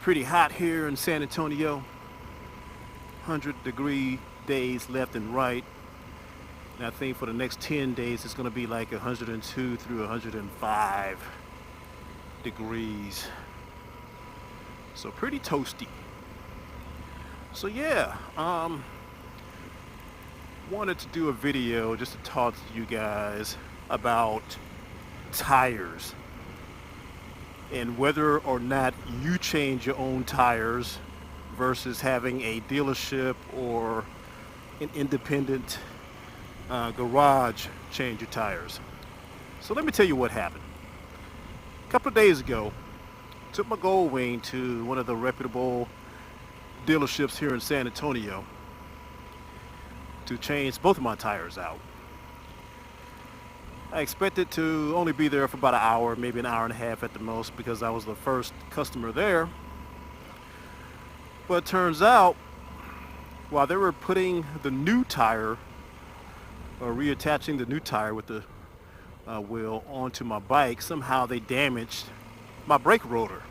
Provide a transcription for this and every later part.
pretty hot here in San Antonio. 100-degree days left and right. And I think for the next 10 days it's going to be like 102 through 105 degrees. So pretty toasty. So yeah, wanted to do a video just to talk to you guys about tires and whether or not you change your own tires versus having a dealership or an independent garage change your tires. So let me tell you what happened. A couple of days ago, took my Goldwing to one of the reputable dealerships here in San Antonio to change both of my tires out. I expected to only be there for about an hour, maybe an hour and a half at the most, because I was the first customer there. But it turns out, while they were putting the new tire, or reattaching the new tire with the wheel onto my bike, somehow they damaged my brake rotor.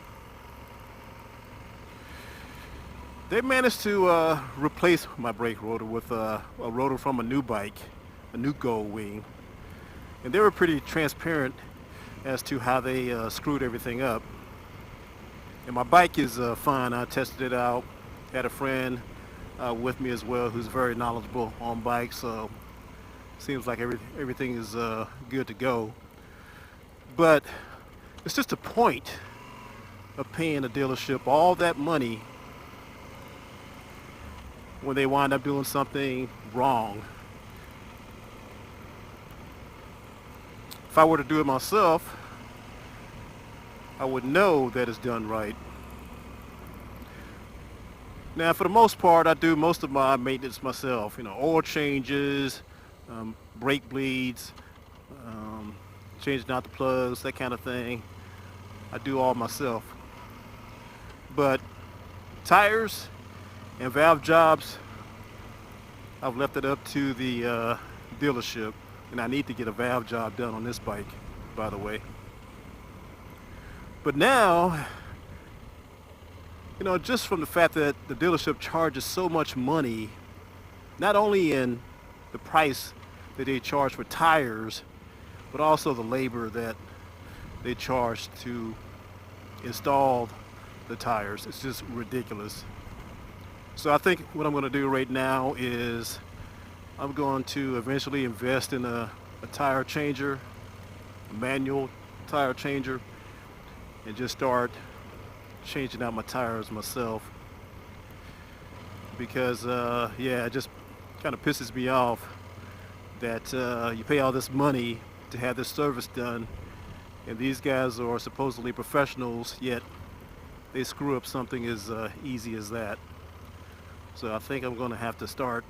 They managed to replace my brake rotor with a rotor from a new bike, a new Goldwing. And they were pretty transparent as to how they screwed everything up. And my bike is fine. I tested it out. Had a friend with me as well who's very knowledgeable on bikes. So seems like everything is good to go. But it's just a point of paying a dealership all that money when they wind up doing something wrong. If I were to do it myself, I would know that it's done right. Now, for the most part, I do most of my maintenance myself. You know, oil changes, brake bleeds, changing out the plugs, that kind of thing. I do all myself. But tires and valve jobs, I've left it up to the dealership, and I need to get a valve job done on this bike, by the way. But now, you know, just from the fact that the dealership charges so much money, not only in the price that they charge for tires, but also the labor that they charge to install the tires. It's just ridiculous. So I think what I'm going to do right now is I'm going to eventually invest in a tire changer, a manual tire changer, and just start changing out my tires myself. Because yeah, it just kind of pisses me off that you pay all this money to have this service done, and these guys are supposedly professionals, yet they screw up something as easy as that. So I think I'm going to have to start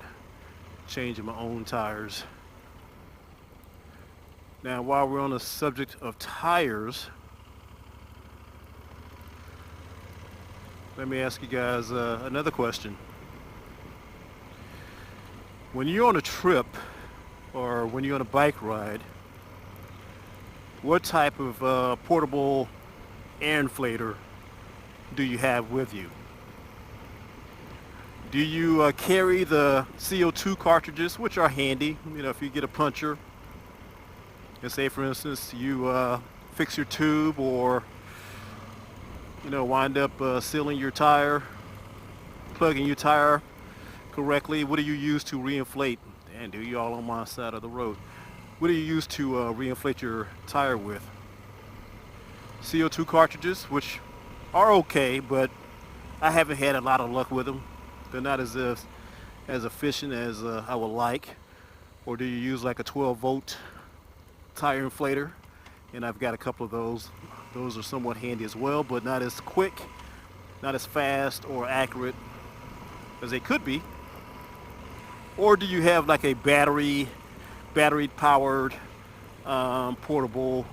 changing my own tires. Now, while we're on the subject of tires, let me ask you guys another question. When you're on a trip or when you're on a bike ride, what type of portable air inflator do you have with you? Do you carry the CO2 cartridges, which are handy? You know, if you get a puncture, and say for instance you fix your tube, or you know, wind up sealing your tire, plugging your tire correctly, what do you use to reinflate? And do you all on my side of the road? What do you use to reinflate your tire with? CO2 cartridges, which are okay, but I haven't had a lot of luck with them. They're not as efficient as I would like. Or do you use like a 12-volt tire inflator? And I've got a couple of those. Those are somewhat handy as well, but not as quick, not as fast or accurate as they could be. Or do you have like a battery powered portable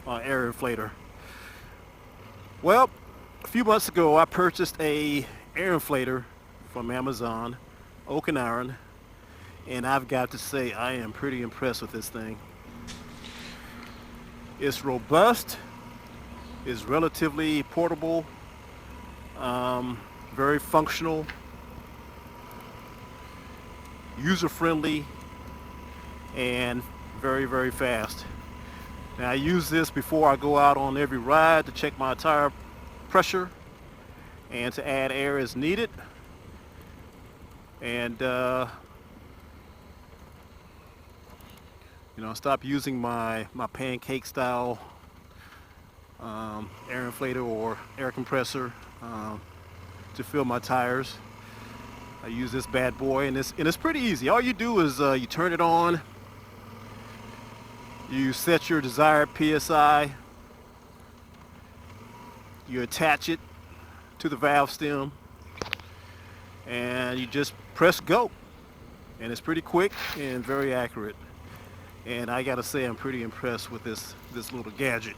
air inflator? Well, a few months ago I purchased a air inflator from Amazon, Oak and Iron, and I've got to say I am pretty impressed with this thing. It's robust, it's relatively portable, Very functional, user-friendly, and very, very fast. Now I use this before I go out on every ride to check my tire pressure and to add air as needed. And stop using my pancake style air inflator or air compressor to fill my tires. I use this bad boy, and it's pretty easy. All you do is you turn it on, you set your desired PSI, you attach it to the valve stem, and you just press go. And it's pretty quick and very accurate. And I gotta say, I'm pretty impressed with this little gadget.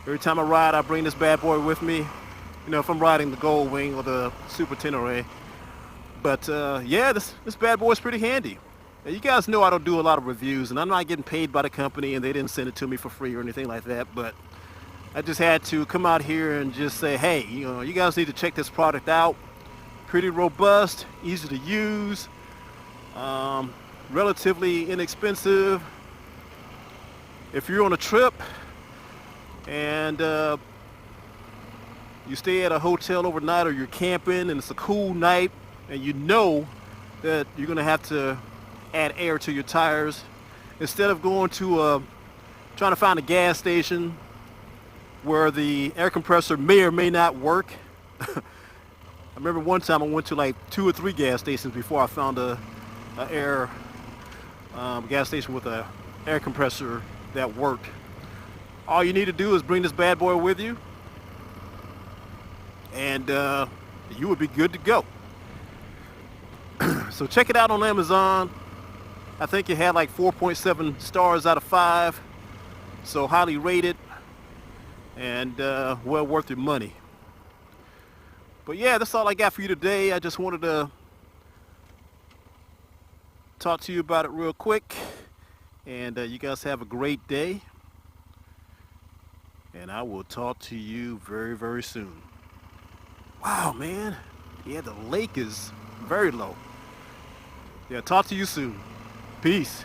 Every time I ride, I bring this bad boy with me. If I'm riding the Goldwing or the Super Tenere. But yeah, this bad boy is pretty handy. Now, you guys know I don't do a lot of reviews, and I'm not getting paid by the company, and they didn't send it to me for free or anything like that. But I just had to come out here and just say, hey, you guys need to check this product out. Pretty robust, easy to use, relatively inexpensive. If you're on a trip and you stay at a hotel overnight, or you're camping and it's a cool night and you know that you're going to have to add air to your tires, instead of going to trying to find a gas station where the air compressor may or may not work. I remember one time I went to like 2 or 3 gas stations before I found a gas station with a air compressor that worked. All you need to do is bring this bad boy with you, and you would be good to go. So check it out on Amazon. I think it had like 4.7 stars out of 5, so highly rated, and well worth your money. But yeah, that's all I got for you today. I just wanted to talk to you about it real quick, and you guys have a great day, and I will talk to you very, very soon. Wow, man. Yeah, the lake is very low. Yeah, talk to you soon. Peace.